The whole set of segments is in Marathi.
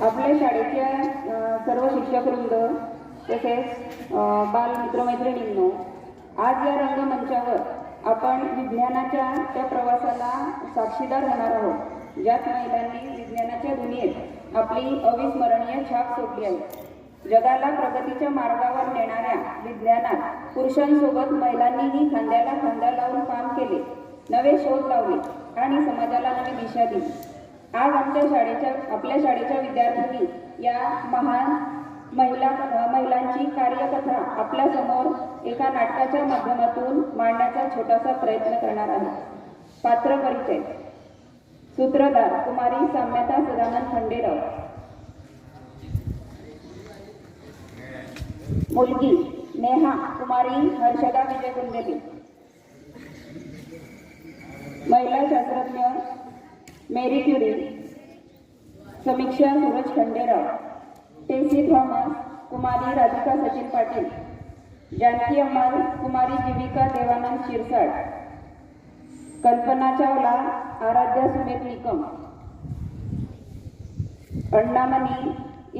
आपल्या शाळेच्या सर्व शिक्षकवृंद तसेच बालमित्रमैत्रिणींनो, आज या रंगमंचावर आपण विज्ञानाच्या त्या प्रवासाला साक्षीदार होणार आहोत, ज्यात महिलांनी विज्ञानाच्या दुनियेत आपली अविस्मरणीय छाप सोडली आहे. जगाला प्रगतीच्या मार्गावर नेणाऱ्या विज्ञानात पुरुषांसोबत महिलांनीही खांद्याला खांदा लावून काम केले, नवे शोध लावले आणि समाजाला नवी दिशा दिली. आज आपल्या शाळेच्या विद्यार्थ्यांनी या महान महिलांची कार्यकथा आपल्या समोर एका नाटकाच्या माध्यमातून मांडण्याचा छोटासा प्रयत्न करणार आहे. पात्र परिचय. सूत्रधार कुमारी साम्यता सदानंद खंडेराव. मुलगी नेहा कुमारी हर्षदा विजय कुंडेली. महिला शास्त्रज्ञ मेरी क्युरी समीक्षा सूरज खंडेराव. टेसी थॉमस कुमारी राधिका सचिन पाटील. जानकी अमर कुमारी जीविका देवानंद शिरसाट. कल्पना चावला आराध्या सुमेध निकम. अण्णामणी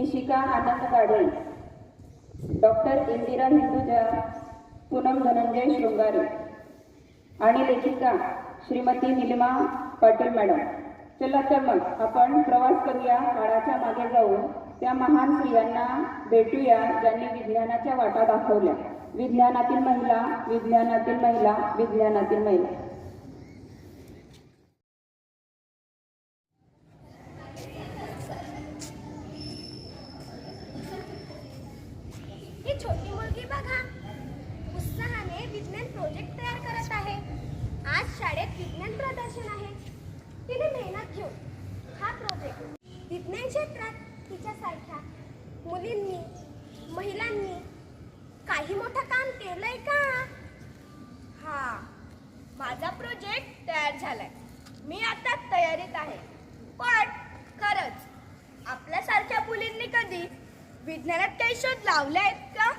इशिका आनंद गाढे. डॉक्टर इंदिरा हिंदुजा पूनम धनंजय शृंगारे. आणि लेखिका श्रीमती निलिमा पाटील मॅडम. चला तर मग आपण प्रवास करूया, काळाच्या मागे जाऊन त्या महान स्त्रियांना भेटूया ज्यांनी विज्ञानाच्या वाटा दाखवल्या. विज्ञानातील महिला, विज्ञानातील महिला, विज्ञानातील महिला. ही छोटी मुलगी बघा, उत्साहाने विज्ञान प्रोजेक्ट तयार करत आहे. आज शाळेत विज्ञान प्रदर्शन आहे. तिने मेहनत घेऊन हा प्रोजेक्ट विज्ञान क्षेत्रात तिच्यासारख्या मुलींनी, महिलांनी काही मोठं काम केलंय का? हा, माझा प्रोजेक्ट तयार झालाय. मी आता तयारीत आहे. पण खरंच आपल्यासारख्या मुलींनी कधी विज्ञानात काही शोध लावले आहेत का?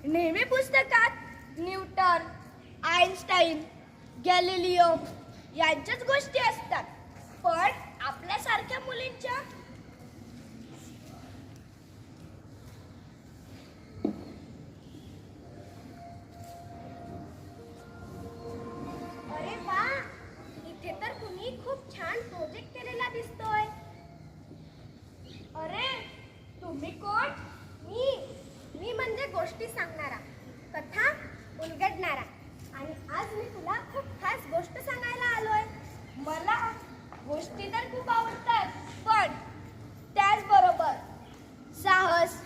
नेहमी पुस्तकात न्यूटन, आइन्स्टाईन, गॅलिलिओ यांच्याच गोष्टी असतात. पण आपल्यासारख्या मुलींच्या अरे वा, इथे तर तुम्ही खूप छान प्रोजेक्ट केलेला दिसतोय. अरे तुम्ही कोण? मी म्हणजे गोष्टी सांगणारा, कथा उलगडणारा. आणि आज मी तुला खूप खास गोष्ट सांगायला आलोय. मला गोष्टी तर खूप आवडतात, पण त्याचबरोबर साहस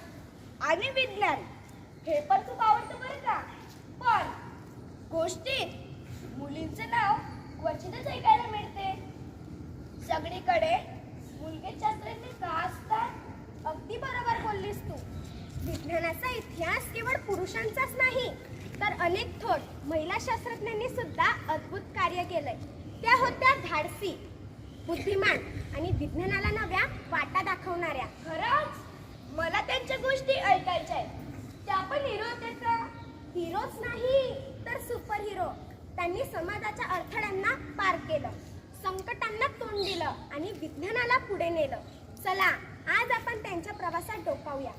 आणि विज्ञान हे पण खूप आवडतं बरं का. पण गोष्टीत मुलींचं नाव क्वचितच ऐकायला मिळते. सगळीकडे मुलगे शास्त्रज्ञ का असतात? अगदी बरोबर बोललीस तू. विज्ञानाचा इतिहास केवळ पुरुषांचाच नाही, तर अनेक थोर महिला शास्त्रज्ञांनी सुद्धा अद्भुत कार्य केलंय. त्या होत्या धाडसी, बुद्धिमान आणि विज्ञानाला नव्या वाटा दाखवणाऱ्या. खरंच मला त्यांच्या गोष्टी ऐकायच्या आहेत. त्या पण हिरो होत्या का? हिरोच नाही तर सुपर हिरो. त्यांनी समाजाच्या अडथळ्यांना पार केलं, संकटांना तोंड दिलं आणि विज्ञानाला पुढे नेलं. चला आज आपण त्यांच्या प्रवासात डोकावूया.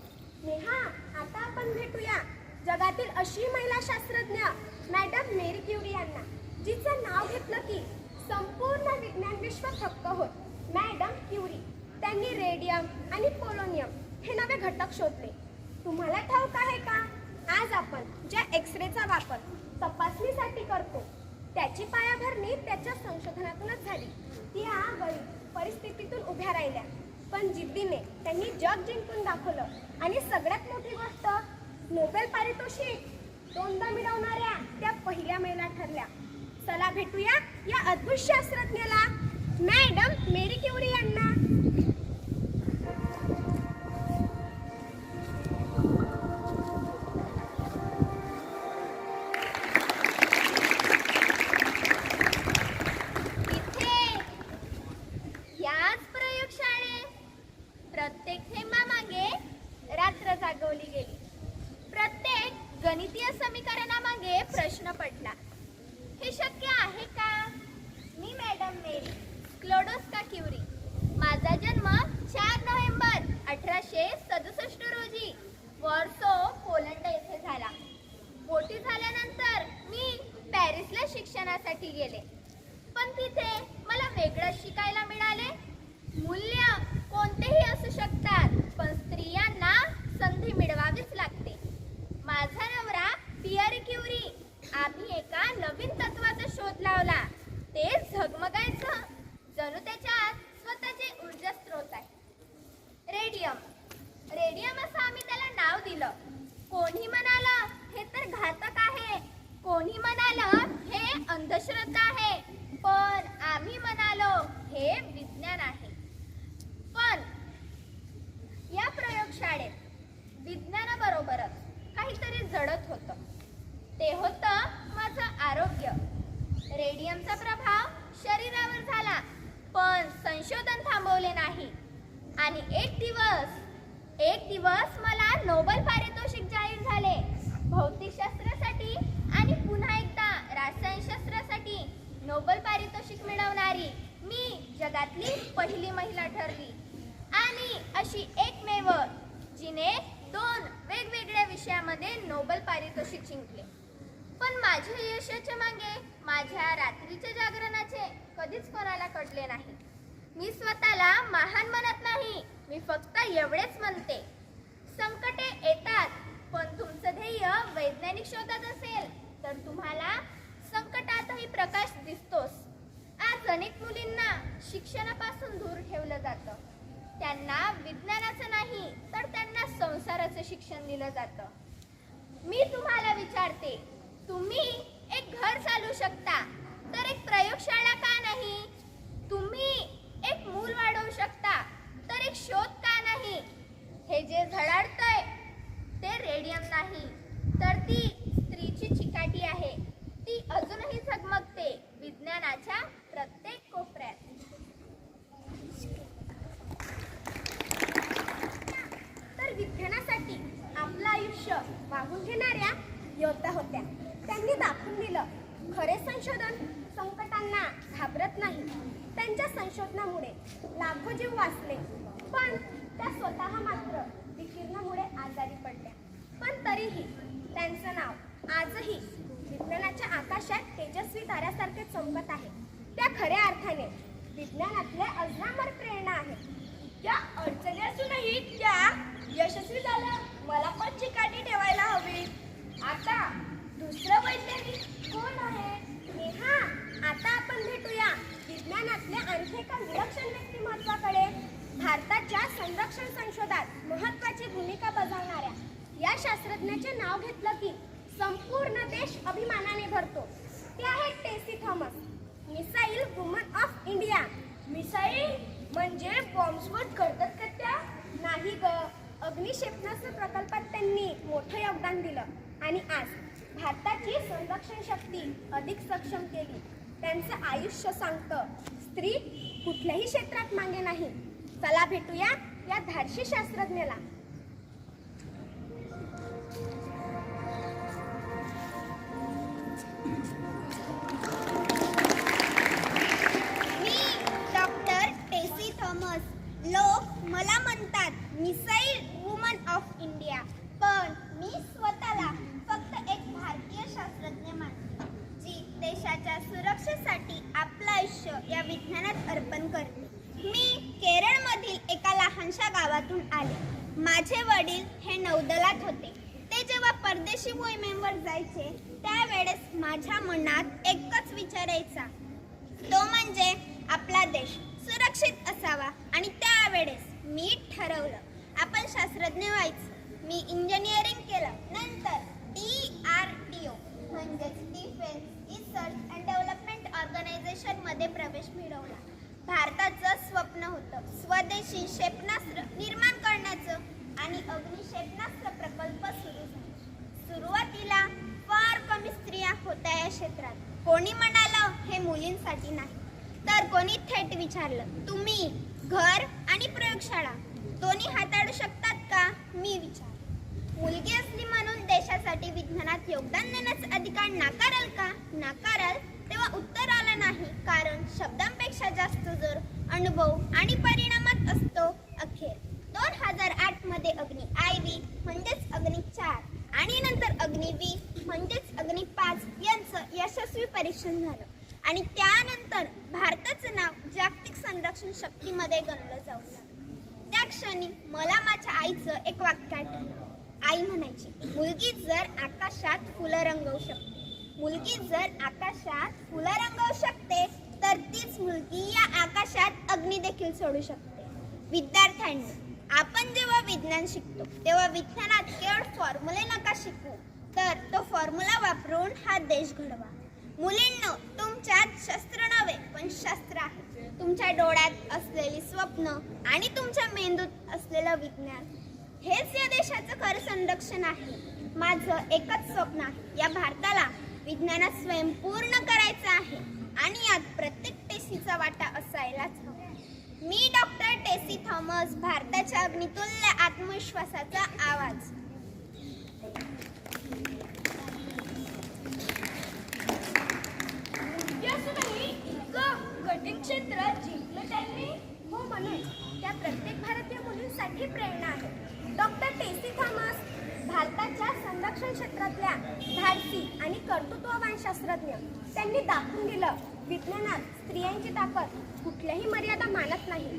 नेहा, आता आपण भेटूया जगातील अशी महिला शास्त्रज्ञ मॅडम मेरी क्युरी यांना, जिचं नाव घेतलं की संपूर्ण विज्ञान विश्व थक्क होत. मॅडम क्युरी त्यांनी रेडियम आणि पोलोनियम हे नवे घटक शोधले. तुम्हाला ठाऊक आहे का, आज आपण ज्या एक्सरेचा वापर तपासणीसाठी करतो त्याची पायाभरणी त्याच्या संशोधनातूनच झाली. त्या गरीब परिस्थितीतून उभ्या राहिल्या, पण जिद्दीने त्यांनी जग जिंकून दाखवलं. आणि सगळ्यात मोठी गोष्ट, नोबेल पारितोषिक 2दा मिळवणाऱ्या त्या पहिल्या महिला ठरल्या. चला भेटूया या अद्भुत शास्त्रज्ञाला, मॅडम मेरी क्युरी यांना. इथे याच प्रयोगशाळेत प्रत्येक थेंबामागे रात्र जागवली गेली. प्रत्येक गणितीय समीकरणामागे प्रश्न पडला. हे शक्य आहे का? मी मॅडम मेरी क्लोडोस्का क्युरी, माझा आणि एक दिवस मला नोबेल पारितोषिक जाहीर झाले. भौतिकशास्त्रासाठी आणि पुन्हा एकदा रसायनशास्त्रासाठी नोबेल पारितोषिक मिळवणारी मी जगातली पहिली महिला ठरली आणि अशी एकमेव जिने 2 वेगवेगळ्या विषयामध्ये नोबेल पारितोषिक जिंकले. पण माझ्या यशाच्या मागे माझ्या रात्रीच्या जागरणाचे कधीच कोणाला कळले नाही. मी स्वतःला महान म्हणत नाही, मी फक्त एवढेच म्हणते, संकटे येतात, पण तुमचं ध्येय वैज्ञानिक शोधात असेल तर तुम्हाला संकटातही प्रकाश दिसतोच. आज अनेक मुलींना शिक्षणापासून दूर ठेवलं जातं. त्यांना विज्ञानाचं नाही तर त्यांना संसाराचं शिक्षण दिलं जातं. मी तुम्हाला विचारते, तुम्ही एक घर चालवू शकता तर एक प्रयोगशाळा का नाही? तुम्ही एक मूल वाढवू शकता तर एक शोध का नाही? हे जे झळाळतंय ते रेडियम नाही तर ती स्त्रीची चिकाटी आहे. ती अजूनही झगमगते विज्ञानाच्या प्रत्येक कोपऱ्यात. तर विज्ञानासाठी आपलं आयुष्य वाहून घेणाऱ्या योद्धा होत्या. त्यांनी दाखवून दिलं, खरे संशोधन संकटांना घाबरत नाही. त्यांच्या संशोधनामुळे लाखो जीव वाचले, पण त्या स्वतः मात्र विकिरणामुळे आजारी पडल्या. पण तरीही त्यांचं नाव आजही विज्ञानाच्या आकाशात तेजस्वी ताऱ्यासारखे चमकत आहे. त्या खऱ्या अर्थाने विज्ञानातल्या अजरामर प्रेरणा आहेत. त्या अडचणी असूनही त्या यशस्वी झाल्या. मला पण चिकाटी ठेवायला हवी. आता दुसरं वैज्ञानिक कोण आहे? नेहा, आता आपण भेटूया विज्ञानातल्या आणखी एका विलक्षण व्यक्तिमत्वाकडे. भारताच्या संरक्षण संशोधनात महत्त्वाची भूमिका बजावणाऱ्या या शास्त्रज्ञाचे नाव घेतलं की संपूर्ण देश अभिमानाने भरतो. ते आहेत Tessy Thomas, missile woman of India. Missile म्हणजे बॉम्बस्फोट करतात का त्या? नाही ग, अग्निक्षेपणास्त्र प्रकल्पात त्यांनी मोठं योगदान दिलं आणि आज भारताची संरक्षण शक्ती अधिक सक्षम केली. त्यांचं आयुष्य सांगतं, स्त्री कुठल्याही क्षेत्रात मागे नाही. चला भेटूया या धाडशी शास्त्रज्ञाला. मी डॉक्टर टेसी थॉमस. लोक मला म्हणतात मिसाईल वुमन ऑफ इंडिया, पण मी स्वतःला फक्त एक भारतीय शास्त्रज्ञ मानते, जी देशाच्या सुरक्षेसाठी आपलं आयुष्य या विज्ञानात अर्पण करते. मी केरळमधील एका लहानशा गावातून आले. माझे वडील हे नौदलात होते. ते जेव्हा परदेशी मोहिमेवर जायचे त्यावेळेस माझ्या मनात एकच विचार यायचा, तो म्हणजे आपला देश सुरक्षित असावा. आणि त्यावेळेस मी ठरवलं आपण शास्त्रज्ञ व्हायचं. मी इंजिनिअरिंग केलं. नंतर DRDO म्हणजेच डिफेन्स रिसर्च अँड डेव्हलपमेंट ऑर्गनायझेशनमध्ये प्रवेश मिळवला. भारताचं स्वप्न होतं स्वदेशी क्षेपणास्त्र निर्माण करण्याचं आणि अग्निक्षेपणास्त्र प्रकल्प सुरू झाला. सुरुवातीला फार कमी स्त्रिया होत्या या क्षेत्रात. कोणी म्हणालं हे मुलींसाठी नाही, तर कोणी थेट विचारलं, तुम्ही घर आणि प्रयोगशाळा दोन्ही हाताळू शकतात का? मी विचारलं, मुलगी असली म्हणून देशासाठी विज्ञानात योगदान देण्याचा अधिकार नाकाराल का? नाकाराल? तेव्हा उत्तर आलं नाही, कारण शब्दांपेक्षा जास्त जोर अनुभव आणि परिणामात असतो. अखेर 2008 मध्ये अग्नी IV म्हणजेच अग्नी 4 आणि नंतर अग्नी V म्हणजेच अग्नी 5 यांचं यशस्वी परीक्षण झालं आणि त्यानंतर भारताचं नाव जागतिक संरक्षण शक्तीमध्ये गणलं जाऊ लागलं. त्या क्षणी मला माझ्या आईचं एक वाक्य आठवलं. आई म्हणायची, मुलगी जर आकाशात फुलं रंगवू शकते, मुलगी जर आकाशात फुलं रंगवू शकते तर तीच मुलगी या आकाशात अग्नी देखील सोडू शकते. विद्यार्थ्यांनी, आपण जेव्हा विज्ञान शिकतो तेव्हा विज्ञानात केवळ फॉर्म्युले नका शिकू, तर तो फॉर्म्युला वापरून हा देश घडवा. मुलींनो, तुमच्यात शस्त्र नव्हे पण शस्त्र आहे. तुमच्या डोळ्यात असलेली स्वप्न आणि तुमच्या मेंदूत असलेलं विज्ञान हेच या देशाचं खरं संरक्षण आहे. माझं एकच स्वप्न आहे, या भारताला विज्ञानात स्वयंपूर्ण करायचं आहे आणि यात प्रत्येक टेसीचा वाटा असायलाच हवा. मी डॉक्टर टेसी थॉमस, भारताच्या अग्नितुल्य आत्मविश्वासाचा आवाज. असूनही इतकं कठीण क्षेत्र जिंकलं त्यांनी. हो, म्हणून त्या प्रत्येक भारतीय मुलींसाठी प्रेरणा आहे. डॉक्टर टेसी थॉमस भारताच्या संरक्षण क्षेत्रातल्या धाडसी आणि कर्तृत्ववान शास्त्रज्ञ. त्यांनी दाखवून दिलं विज्ञानात स्त्रियांची ताकद कुठल्याही मर्यादा मानत नाही.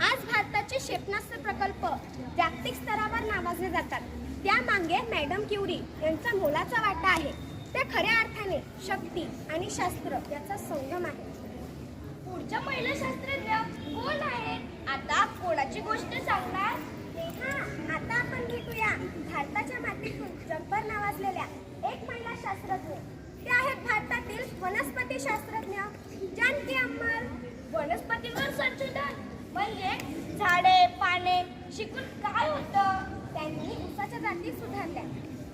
आज भारताचे क्षेपणास्त्र प्रकल्प जागतिक स्तरावर नावाजले जातात. त्यामागे मॅडम क्युरी यांचा मोलाचा वाटा आहे. ते खऱ्या अर्थाने शक्ती आणि शास्त्र याचा संगम आहे. पुढच्या महिला शास्त्रज्ञ कोण आहेत? आता कोणाची गोष्ट सांगणार? आता आपण भेटूया भारताच्या मातीतून जगभर नावाजलेल्या एक महिला शास्त्रज्ञ. ते आहेत भारतातील वनस्पती शास्त्रज्ञ जानकी अम्मल. वनस्पतींवर संशोधन म्हणजे झाडे पाने शिकून काय होतं? त्यांनी ऊसाच्या जाती सुधारल्या.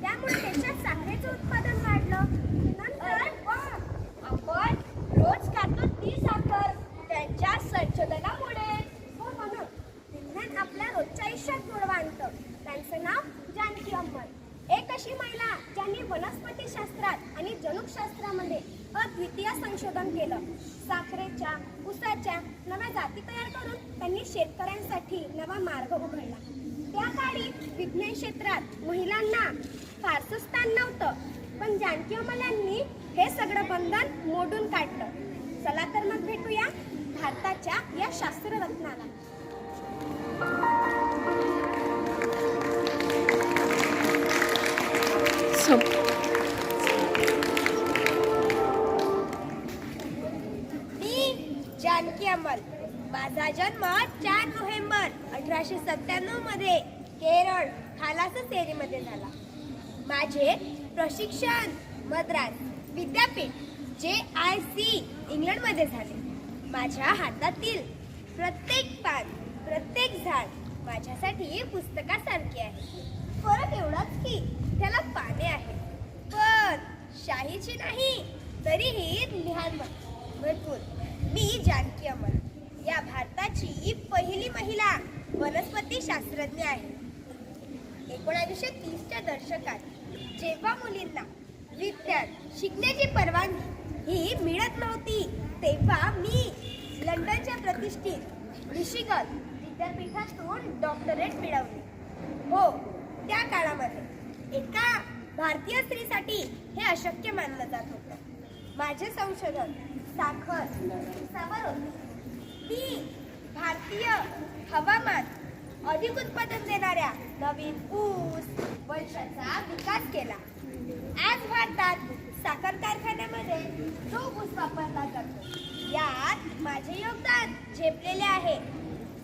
त्यामुळे देशात साखरेचं उत्पादन वाढलं. नंतर आपण रोज खातो ती साखर त्यांच्या संशोधनामुळे. हो, म्हणून विज्ञान आपल्या रोजच्या आयुष्यात गोडवा आणतं. त्यांचं नाव जानकी अम्मल. एक अशी महिला ज्यांनी वनस्पती शास्त्रात आणि जनुकशास्त्रामध्ये अद्वितीय संशोधन केलं. साखरेच्या ऊसाच्या नव्या जाती तयार करून त्यांनी शेतकऱ्यांसाठी नवा मार्ग उघडला. त्या काळी विज्ञान क्षेत्रात महिलांना फारसं स्थान नव्हतं, पण जानकी अम्मल यांनी हे सगळं बंधन मोडून काढलं. चला तर मग भेटूया भारताच्या या शास्त्ररत्नाला. मी जानकी अम्मल. माझा जन्म 4 नोव्हेंबर 1897 मध्ये केरळ थालाससेरीमध्ये झाला. माझे प्रशिक्षण मद्रास विद्यापीठ JIC इंग्लंडमध्ये झाले. माझ्या हातातील प्रत्येक पान प्रत्येक झाड माझ्यासाठी पुस्तकासारखे आहे. फरक एवढाच की त्याला पाने आहेत, पण शाहीची नाही. तरीही लिहान भरपूर. मी जानकी अम्मल या भारताची पहिली महिला वनस्पती शास्त्रज्ञ आहे. 1930च्या दशकात जेव्हा मुलींना विज्ञान शिकण्याची परवानगी ही मिळत नव्हती, तेव्हा मी लंडनच्या प्रतिष्ठित मिशिगन विद्यापीठातून डॉक्टरेट मिळवली. हो, त्या काळामध्ये एका भारतीय स्त्रीसाठी हे अशक्य मानलं जात होतं. माझे संशोधन साखर ऊसावर होते. मी भारतीय हवामान अधिक उत्पादन देणाऱ्या नवीन ऊस वंशाचा विकास केला. आज भारतात साखर कारखान्यामध्ये जो ऊस वापरला जातो यात माझे योगदान झेपलेले आहे.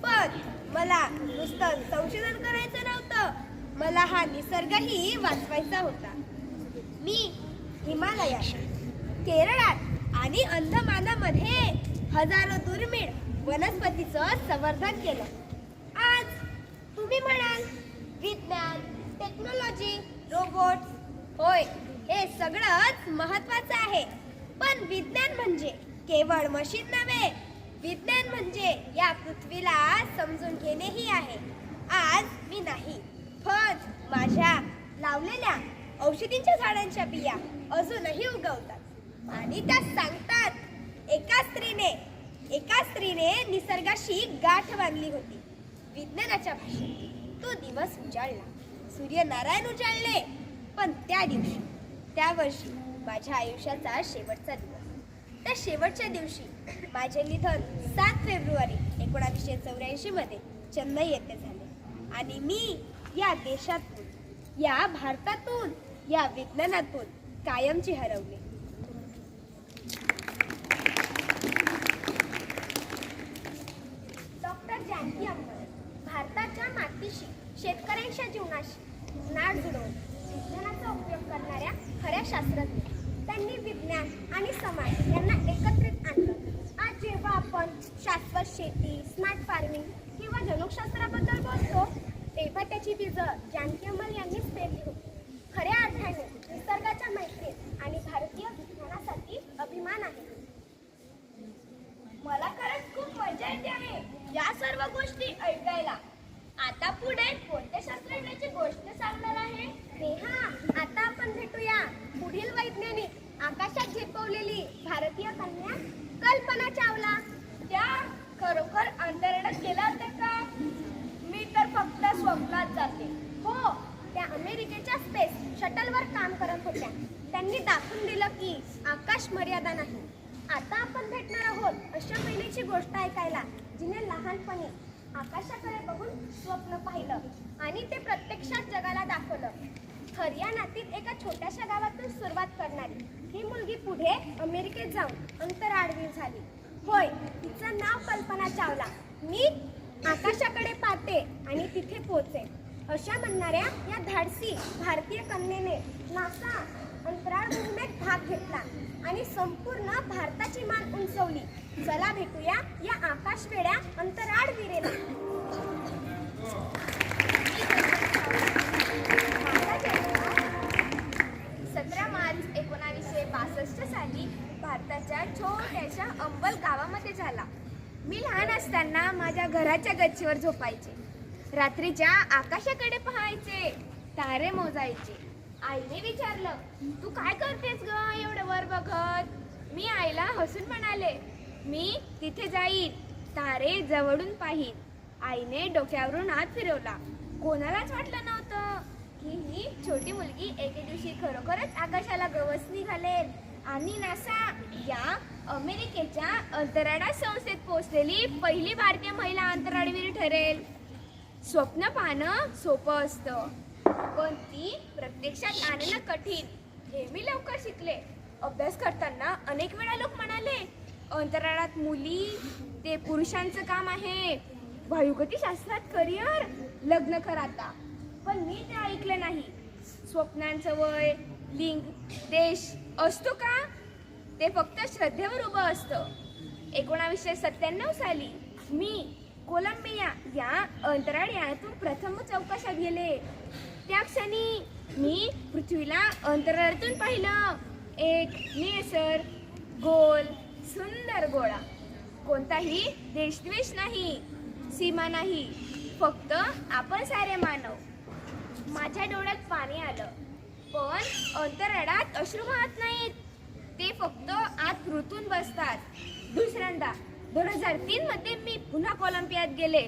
पण मला नुसतं संशोधन करायचं नव्हतं, मला हा निसर्गही वाचवायचा होता. मी हिमालयात, केरळात आणि अंदमानामध्ये हजारो दुर्मिळ वनस्पतीचं संवर्धन केलं. आज तुम्ही म्हणाल विज्ञान, टेक्नॉलॉजी, रोबोट्स. होय, हे सगळंच महत्वाचं आहे, पण विज्ञान म्हणजे केवळ मशीन नव्हे. विज्ञान म्हणजे या पृथ्वीला समजून घेणेही आहे. आज मी नाही, पण माझ्या लावलेल्या औषधींच्या झाडांच्या बिया अजूनही उगवतात आणि त्या सांगतात एका स्त्रीने निसर्गाशी गाठ बांधली होती. विज्ञानाच्या भाषेत तो दिवस उजाडला, सूर्यनारायण उजाडले. पण त्या वर्षी माझ्या आयुष्याचा शेवटचा दिवस. त्या शेवटच्या दिवशी माझे निधन 7 फेब्रुवारी 1984 मध्ये चेन्नई येथे झाले आणि मी या देशातून, या भारतातून, या विज्ञानातून कायमची हरवले. डॉक्टर जानकी अम्मल भारताच्या मातीशी, शेतकऱ्यांच्या जीवनाशी नाळ जुळवून विज्ञानाचा उपयोग करणाऱ्या खऱ्या शास्त्रज्ञ. त्यांनी विज्ञान आणि समाज यांना एकत्रित आणलं. आज जेव्हा आपण शाश्वत शेती, स्मार्ट फार्मिंग किंवा जनुकशास्त्राबद्दल बोलतो, तेव्हा त्याची बीजं जानकी अम्मल यांनीच पेरली होती. खऱ्या अर्थाने निसर्गाच्या मैत्रीत आणि भारतीय विज्ञानासाठी अभिमान आहे. मला खरंच खूप मजा येते आहे. या सर्व गोष्टी ऐकायला. आता पुढे कोणत्या शास्त्रज्ञाची गोष्ट सांगणार आहे? नेहा, आता आपण भेटूया पुढील वैज्ञानिक आकाशात झेपवलेली भारतीय कन्या कल्पना चावला. त्या खरोखर अंतराळात गेल्या होत्या का? मी तर फक्त स्वप्नात जाते. हो, त्या अमेरिकेच्या स्पेस शटलवर काम करत होत्या. त्यांनी दाखवून दिलं की आकाश मर्यादा नाही. आता आपण भेटणार आहोत अशा महिलेची गोष्ट ऐकायला जिने लहानपणी आकाशाकडे बघून स्वप्न पाहिलं आणि ते प्रत्यक्षात जगाला दाखवलं. हरियाणातील एका छोट्याशा गावातून सुरुवात करणारी ही मुलगी पुढे अमेरिकेत जाऊन अंतराळवीर झाली. होय, तिचं नाव कल्पना चावला. मी आकाशाकडे पाहते आणि तिथे पोहोचे अशा म्हणणाऱ्या या धाडसी भारतीय कन्येने नासा अंतराळ मोहिमेत भाग घेतला आणि संपूर्ण भारताची मान उंचवली. चला भेटूया या आकाशवेड्या अंतराळवीरेला. 17 मार्च 1962 साली भारताच्या छोट्याशा अंबल गावामध्ये झाला. मी लहान असताना माझ्या घराच्या गच्चीवर झोपायचे. रात्रीच्या आकाशाकडे पाहायचे, तारे मोजायचे. आईने विचारलं, तू काय करतेस ग एवढं वर बघत? मी आईला हसून म्हणाले, मी तिथे जाईन, तारे जवळून पाहीन. आईने डोक्यावरून हात फिरवला. कोणालाच वाटलं नव्हतं की ही छोटी मुलगी एके दिवशी खरोखरच आकाशाला गवसणी घालेल आणि नासा या अमेरिकेच्या अंतराळ संस्थेत पोहोचलेली पहिली भारतीय महिला अंतराळवीर ठरेल. स्वप्न पाहणं सोपं असतं, पण ती प्रत्यक्षात आणणं कठीण. हे मी लवकर शिकले. अभ्यास करताना अनेक वेळा लोक म्हणाले, अंतराळात मुली ते पुरुषांचं काम आहे. वायुगतीशास्त्रात करिअर, लग्न कर आता. पण मी ते ऐकले नाही. स्वप्नांचं वय, लिंग, देश असतो का? ते फक्त श्रद्धेवर उभं असतं. 1997 साली मी कोलंबिया या अंतराळ यानातून प्रथम चौकशात गेले. त्या क्षणी मी पृथ्वीला अंतराळातून पाहिलं. एक निळसर, गोल, सुंदर गोळा. कोणताही देशद्वेष नाही, सीमा नाही, फक्त आपण सारे मानव. माझ्या डोळ्यात पाणी आलं. पण अंतराळात अश्रू वाहत नाहीत, ते फक्त आत ऋतून बसतात. दुसऱ्यांदा 2003 मध्ये मी पुन्हा कोलंबियात गेले.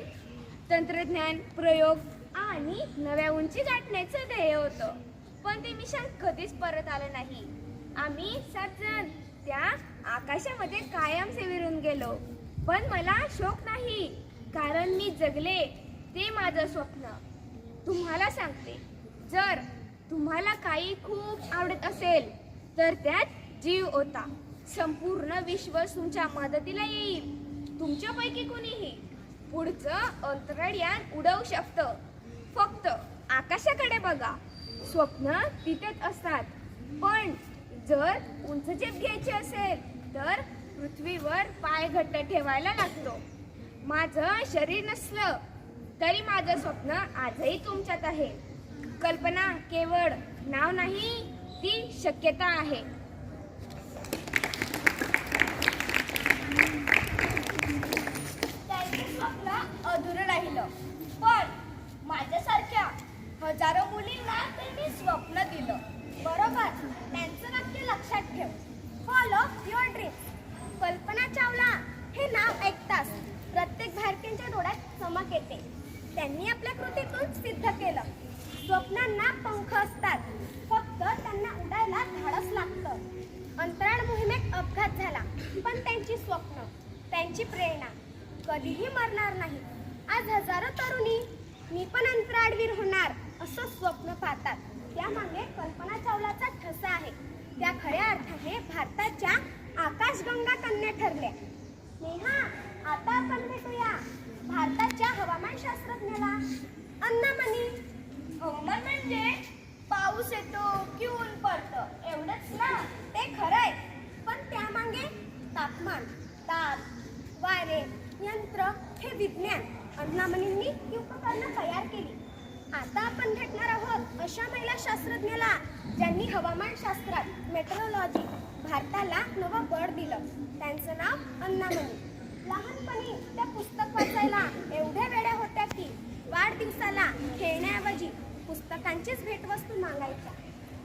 तंत्रज्ञान, प्रयोग आणि नव्या उंची गाठण्याचं ध्येय होतं. पण ते मिशन कधीच परत आलं नाही. आम्ही 7 जण त्या आकाशामध्ये कायमचे विरून गेलो. पण मला शोक नाही, कारण मी जगले. ते माझं स्वप्न. तुम्हाला सांगते, जर तुम्हाला काही खूप आवडत असेल तर त्यात जीव होता. संपूर्ण विश्व तुमच्या मदतीला येईल. तुमच्यापैकी कुणीही पुढचं अंतराळयान उडवू शकतं. फक्त आकाशाकडे बघा. स्वप्न तिथेच असतात. पण जर उंच झेप घ्यायची असेल तर पृथ्वीवर पाय घट्ट ठेवायला लागतो. माझं शरीर नसलं तरी माझं स्वप्न आजही तुमच्यात आहे. कल्पना केवळ नाव नाही, ती शक्यता आहे. त्यांचं स्वप्न अधुरं राहिलं, पण माझ्यासारख्या हजारो मुलींना त्यांनी स्वप्न दिलं. बरोबर, त्यांचं वाक्य लक्षात ठेव. Follow your dreams. Kalpana Chawla हे नाव ऐकताच प्रत्येक भारतीयांच्या डोळ्यात चमक येते. त्यांनी आपल्या कृतीतून सिद्ध केलं, स्वप्नांना पंख असतात, फक्त त्यांना उडायला धाडस लागतं. अंतराळ मोहिमेत अपघात झाला, पण त्यांची स्वप्न, त्यांची प्रेरणा कधीही मरणार नाही. आज हजारो तरुणी मी पण अंतराळवीर होणार असं स्वप्न पाहतात. त्यामागे कल्पना चावलाचा ठसा आहे. त्या खऱ्या अर्थाने भारताच्या आकाशगंगा कन्या ठरल्या. नेहा, आता आपण भेटूया भारताच्या हवामान शास्त्रज्ञाला अन्नामणी. हवामान म्हणजे पाऊस येतो की ऊन पडतं एवढंच ना? ते खरंय, पण त्यामागे तापमान, दाब, वारे, यंत्र हे विज्ञान अन्नामणींनी ही उपकरणं तयार केली. आता आपण भेटणार आहोत अशा महिला शास्त्रज्ञाला ज्यांनी हवामानशास्त्रात, मेट्रोलॉजी भारताला नवं बळ दिलं. त्यांचं नाव अन्नामणी. लहानपणी त्या पुस्तक वाचायला एवढ्या वेड्या होत्या की वाढदिवसाला खेळण्याऐवजी पुस्तकांचीच भेटवस्तू मागायच्या.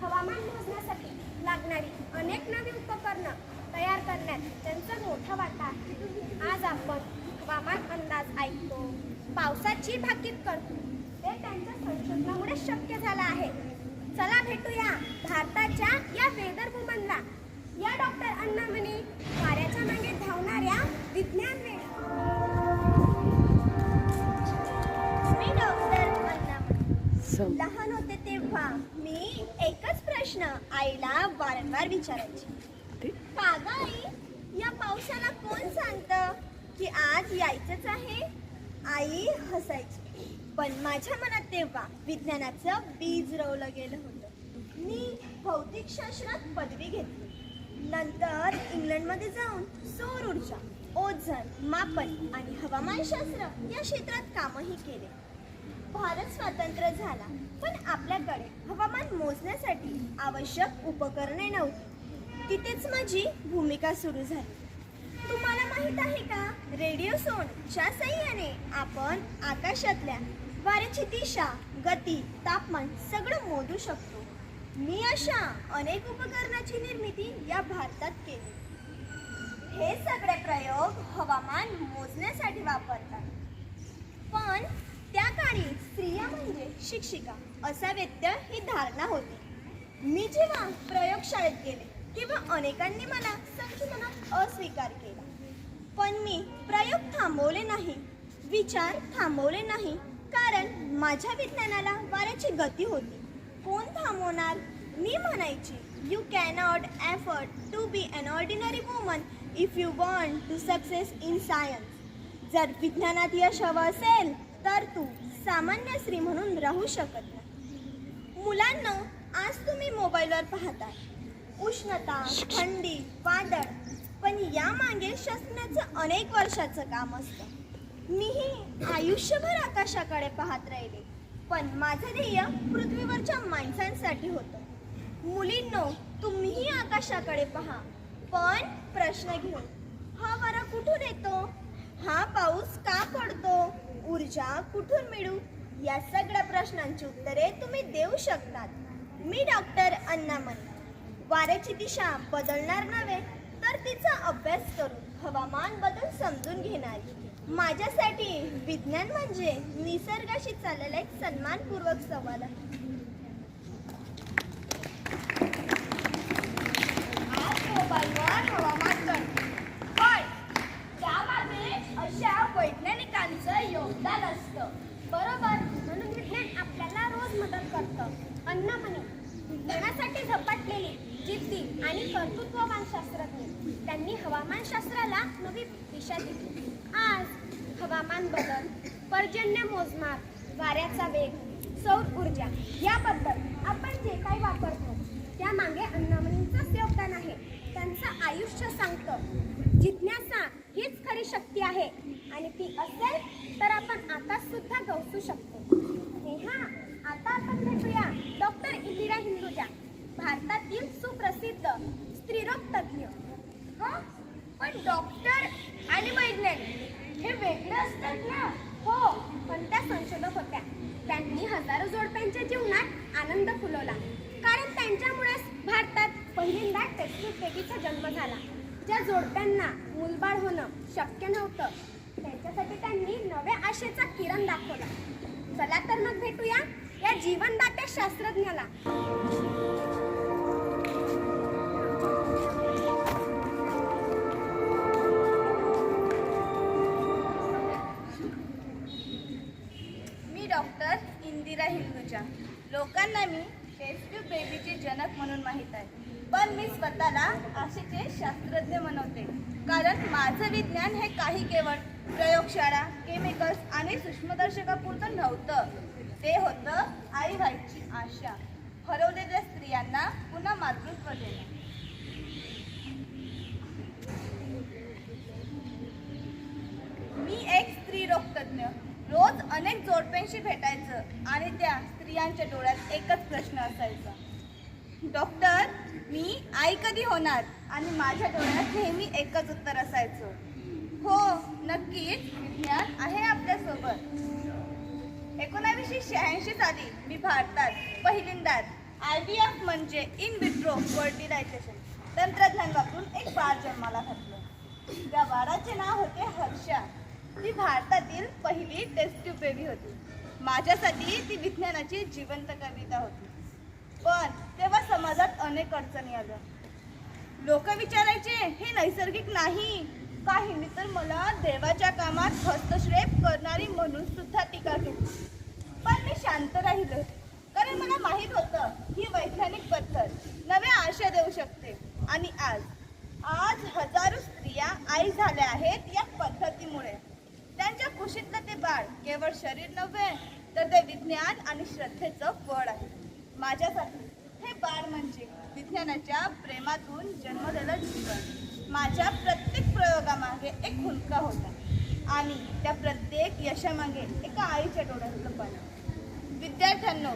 हवामान मोजण्यासाठी लागणारी अनेक नवी उपकरणं तयार करण्यात त्यांचा मोठा वाटा आहे. आज आपण हवामान अंदाज ऐकतो, पावसाची भाकीत करतो, ते त्यांच्या संशोधनामुळे शक्य झालं आहे. चला भेटूया भारताच्या या वेदर वुमनला, या डॉक्टर अण्णामणी, वाऱ्याच्या मागे धावणाऱ्या विज्ञान मी डॉक्टर अण्णामणी. लहान होते तेव्हा मी एकच प्रश्न आईला वारंवार विचारायचे, का गं आई, या पावसाला कोण सांगतं की आज यायचंच आहे? आई हसायची, पण माझ्या मनात तेव्हा विज्ञानाचं बीज रोवलं गेलं होतं. मी भौतिकशास्त्रात पदवी घेतली, नंतर इंग्लंडमध्ये जाऊन सौर ऊर्जा, ओझोन मापन आणि हवामानशास्त्र या क्षेत्रात कामही केले. भारत स्वतंत्र झाला, पण आपल्याकडे हवामान मोजण्यासाठी आवश्यक उपकरणे नव्हती. तिथेच माझी भूमिका सुरू झाली. तुम्हाला माहित आहे का, रेडिओसोनच्या साहाय्याने आपण आकाशातल्या वाऱ्याची दिशा, गती, तापमान सगळं मोजू शकतो. मी अशा अनेक उपकरणाची निर्मिती या भारतात केली. हे सगळे प्रयोग हवामान मोजण्यासाठी वापरतात. पण त्या काळी स्त्रिया म्हणजे शिक्षिका असावेत ही धारणा होती. मी जेव्हा प्रयोगशाळेत गेले तेव्हा अनेकांनी मला संशोधनात अस्वीकार केला. पण मी प्रयोग थांबवले नाही, विचार थांबवले नाही, कारण माझ्या विज्ञानाला वाऱ्याची गती होती. कोण थांबवणार? मी म्हणायची, you cannot effort to be an ordinary woman if you want to success in science. जर विज्ञानात यश हवं असेल तर तू सामान्य स्त्री म्हणून राहू शकत नाही. मुलांना, आज तुम्ही मोबाईलवर पाहताय उष्णता, थंडी, वादळ, पण यामागे शास्त्रज्ञाचं अनेक वर्षाचं काम असतं. मीही आयुष्यभर आकाशाकडे पाहत राहिले, पण माझं ध्येय पृथ्वीवरच्या माणसांसाठी होतं. मुलींनो, तुम्हीही आकाशाकडे पहा, पण प्रश्न घेऊन. हा वारा कुठून येतो? हा पाऊस का पडतो? ऊर्जा कुठून मिळू? या सगळ्या प्रश्नांची उत्तरे तुम्ही देऊ शकतात. मी डॉक्टर अण्णामणी. वाऱ्याची दिशा बदलणार नव्हे, तर तिचा अभ्यास करून हवामान बदल समजून घेणारी. माझ्यासाठी विज्ञान म्हणजे निसर्गाशी चाललेला एक सन्मानपूर्वक संवाद आहे. आज मोबाईलवर हवामान कळतं, पण त्यामागे अशा वैज्ञानिकांचं योगदान असतं. बरोबर, म्हणून विज्ञान आपल्याला रोज मदत करतं. अण्णामणी विज्ञानासाठी झपाटलेली, जिद्दी आणि कर्तृत्ववान शास्त्रज्ञ, त्यांनी हवामानशास्त्राला नवी दिशा दिली. आज हवामान बदल, पर्जन्य मोजमाप, वाऱ्याचा वेग, सौर ऊर्जा याबद्दल आपण जे काही वापरतो त्यामागे अण्णामणींचंच योगदान आहे. त्यांचं आयुष्य सांगतं, जिज्ञासा हीच खरी शक्ती आहे आणि ती असेल तर आपण आकाशसुद्धा गवसू शकतो. नेहा, आता आपण भेटूया डॉक्टर इंदिरा हिंदुजा, भारतातील सुप्रसिद्ध स्त्रीरोग तज्ज्ञ. पण डॉक्टर आणि वैज्ञानिक हे वेगळे असतात ना? हो, पण त्या संशोधक होत्या. त्यांनी हजारो जोडप्यांच्या जीवनात आनंद फुलवला, कारण त्यांच्यामुळेच भारतात पहिल्यांदा टेस्टिंग बेबीचा जन्म झाला. ज्या जोडप्यांना मूलबाळ होणं शक्य नव्हतं, त्यांच्यासाठी त्यांनी नव्या आशेचा किरण दाखवला. चला तर मग भेटूया या जीवनदात्या शास्त्रज्ञाला. मी डॉक्टर इंदिरा हिंदुजा. लोकांना मी टेस्ट बेबीचे जनक म्हणून माहीत आहे, पण मी स्वतःला आशेचे शास्त्रज्ञ म्हणवते. कारण माझं विज्ञान हे काही केवळ प्रयोगशाळा, केमिकल्स आणि सूक्ष्मदर्शकापुरतं नव्हतं. ते होतं आई व्हायची आशा, हरवलेल्या स्त्रियांना पुन्हा मातृत्व देणं. मी एक स्त्री रोगतज्ञ. रोज अनेक जोडप्यांशी भेटायचं आणि त्या स्त्रियांच्या डोळ्यात एकच प्रश्न असायचा, डॉक्टर, मी आई कधी होणार? आणि माझ्या डोळ्यात नेहमी एकच उत्तर असायचं, हो, नक्कीच विज्ञान आहे आपल्यासोबत. 1986 साली मी भारतात पहिल्यांदाच IVF म्हणजे इन विट्रो फर्टिलायझेशन तंत्रज्ञान वापरून एक बाळ जन्माला घातलं. त्या बाळाचे नाव होते हर्षा. ती भारतातील पहिली टेस्ट ट्यूब बेबी होती. माझ्यासाठी ती विज्ञानाची जिवंत कविता होती. पण तेव्हा समाजात अनेक अडचणी आल्या. लोक विचारायचे हे नैसर्गिक नाही. काहींनी तर मला देवाच्या कामात हस्तक्षेप करणारी म्हणून सुद्धा टीका केली. पण मी शांत राहिले, कारण मला माहीत होतं ही वैज्ञानिक पद्धत नव्या आशा देऊ शकते. आणि आज हजारो स्त्रिया आई झाल्या आहेत या पद्धतीमुळे. त्यांच्या कुशीतलं ते बाळ केवळ शरीर नव्हे तर ते विज्ञान आणि श्रद्धेचं फळ आहे. माझ्यासाठी हे बाळ म्हणजे विज्ञानाच्या प्रेमातून जन्मलेलं जीवन. माझ्या प्रत्येक प्रयोगामागे एक हुंदका होता आणि त्या प्रत्येक यशामागे एका आईच्या डोळ्यातलं पाणी. विद्यार्थ्यांनो,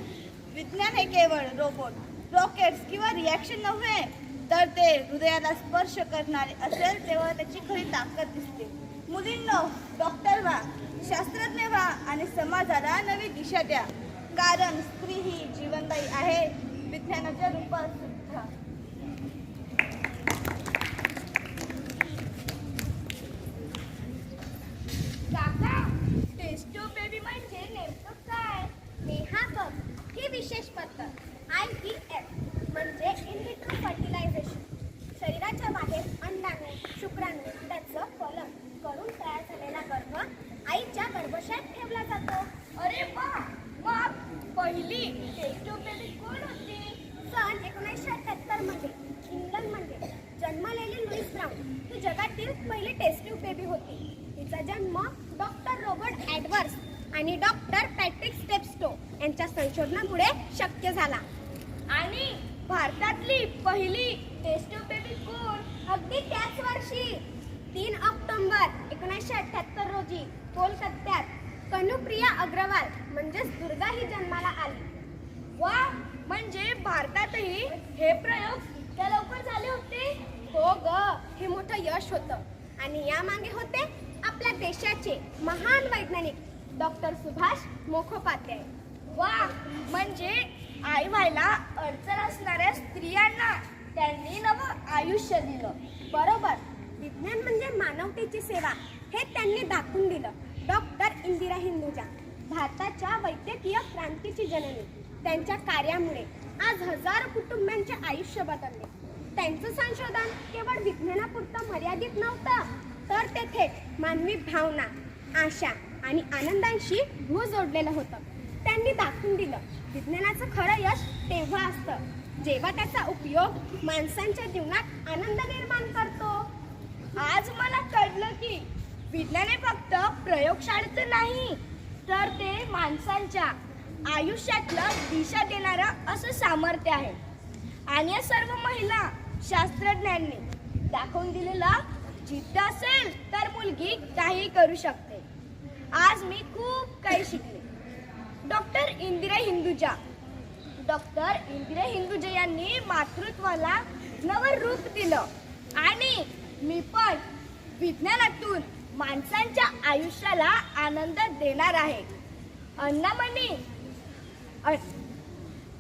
विज्ञान हे केवळ रोबोट, रॉकेट्स किंवा रिॲक्शन नव्हे, तर ते हृदयाला स्पर्श करणारे असेल तेव्हा त्याची खरी ताकद दिसते. मुलींनो, डॉक्टर व्हा, शास्त्रज्ञ व्हा आणि समाजाला नवी दिशा द्या. कारण स्त्री ही जीवनदायी आहे, विज्ञानाच्या रूपात सुद्धा. काका, टेस्ट ट्यूब बेबी म्हणजे नेमकं काय? नेहा बघ, ही विशेष पद्धत IVF म्हणजे इन विट्रो फर्टिलायझेशन. शरीराच्या बाहेर अंडाणू, शुक्राणू त्याचं फलन करून तयार झालेला गर्भ आईच्या गर्भाशयात ठेवला जातो. अरे वा, मग पहिली टेस्ट ट्यूब बेबी कोण होती? सन 1978 मध्ये इंग्लंडमध्ये जन्मलेली लुईस ब्राउन ही जगातील पहिली टेस्ट ट्यूब बेबी होती. तिचा जन्म डॉक्टर रॉबर्ट एडवर्ड्स आणि डॉक्टर पॅट्रिक स्टेपस्टो यांच्या संशोधनामुळे शक्य झाला. आणि भारतातली पहिली टेस्ट ट्यूब बेबी कोण? अगदी त्याच वर्षी 3 ऑक्टोबर 1978 रोजी कोलकात्यात कनुप्रिया अग्रवाल म्हणजेच दुर्गा ही जन्माला आली. वा, म्हणजे भारतातही हे प्रयोग इतक्या लवकर झाले होते? हो ग, हे मोठं यश होतं. आणि यामागे होते आपल्या देशाचे महान वैज्ञानिक डॉक्टर सुभाष मुखोपाध्याय. वा, म्हणजे आई व्हायला अडचण असणाऱ्या स्त्रियांना त्यांनी नवं आयुष्य दिलं. बरोबर, विज्ञान म्हणजे मानवतेची सेवा हे त्यांनी दाखवून दिलं. डॉक्टर इंदिरा हिंदुजा, भारताच्या वैद्यकीय क्रांतीची जननी. त्यांच्या कार्यामुळे आज हजारो कुटुंबांचे आयुष्य बदलले. त्यांचं संशोधन केवळ विज्ञानापुरतं मर्यादित नव्हतं, तर ते थेट मानवी भावना, आशा आणि आनंदांशी भू जोडलेलं होतं. त्यांनी दाखवून दिलं विज्ञानाचं खरं यश तेव्हा असतं जेव्हा त्याचा उपयोग माणसांच्या जीवनात आनंद निर्माण करतो. आज मला कळलं की विज्ञान हे फक्त प्रयोगशाळेचं नाही, तर ते माणसांच्या आयुष्यातलं दिशा देणारं असं सामर्थ्य आहे. आणि या सर्व महिला शास्त्रज्ञांनी दाखवून दिलेला जिद्द असेल तर मुलगी काही करू शकते. आज मी खूप काही शिकले. डॉक्टर इंदिरा हिंदुजा यांनी मातृत्वाला नवं रूप दिलं आणि मी पण विज्ञानातून माणसांच्या आयुष्याला आनंद देणार आहे.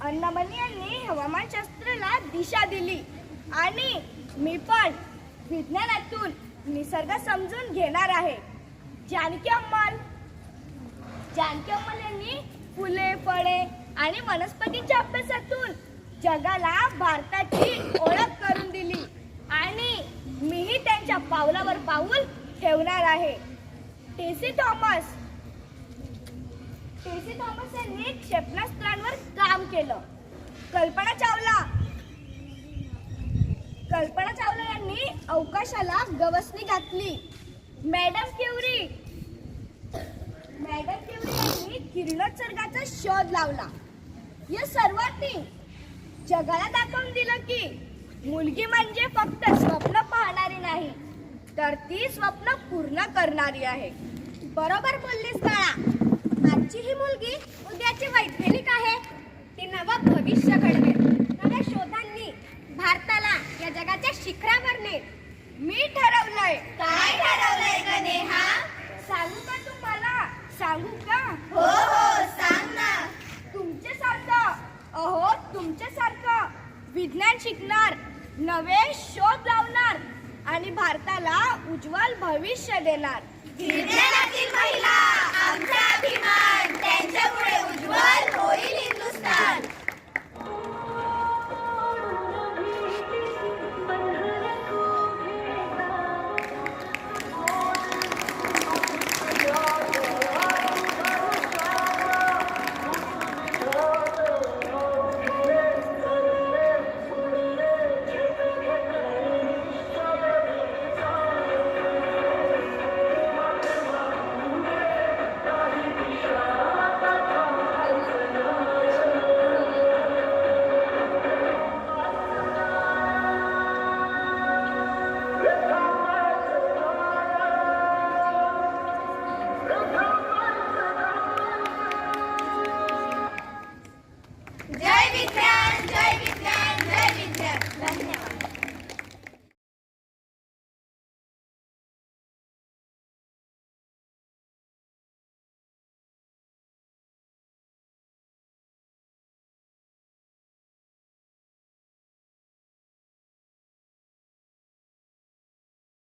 अण्णामणी यांनी हवामानशास्त्राला दिशा दिली आणि मी पण विज्ञानातून निसर्ग समजून घेणार आहे. जानकी अम्मल यांनी फुले, फळे आणि वनस्पतींच्या अभ्यासातून जगाला भारताची ओळख करून दिली आणि मीही त्यांच्या पावलावर पाऊल ठेवणार आहे. टेसी थॉमस यांनी क्षेपणास्त्रांवर काम केलं. कल्पना चावला यांनी अवकाशाला गवसणी घातली. मॅडम क्युरी यांनी किरणोत्सर्गाचा शोध लावला. या सर्वांनी जगाला दाखवून दिलं की मुलगी म्हणजे फक्त स्वप्न पाहणारी नाही, तर ती स्वप्न पूर्ण करणारी आहे. बरोबर बोललीस बाळा. आजची ही मुलगी उद्याची वैज्ञानिक आहे. ती नवं भविष्य घडवेल. नव्या शोधांनी भारताला या जगाच्या शिखरावर नेल. मी ठरवलंय. काय ठरवलंय ग नेहा? सांगू का तुम्हाला? सांगू का? हो हो सांग ना. तुमच्यासारखं विज्ञान शिकणार, नवे शोध लावणार आणि भारताला उज्ज्वल भविष्य देणार. विज्ञानातील महिला आमचा अभिमान, त्यांच्यामुळे उज्ज्वल होईल हिंदुस्थान. जय विज्ञान.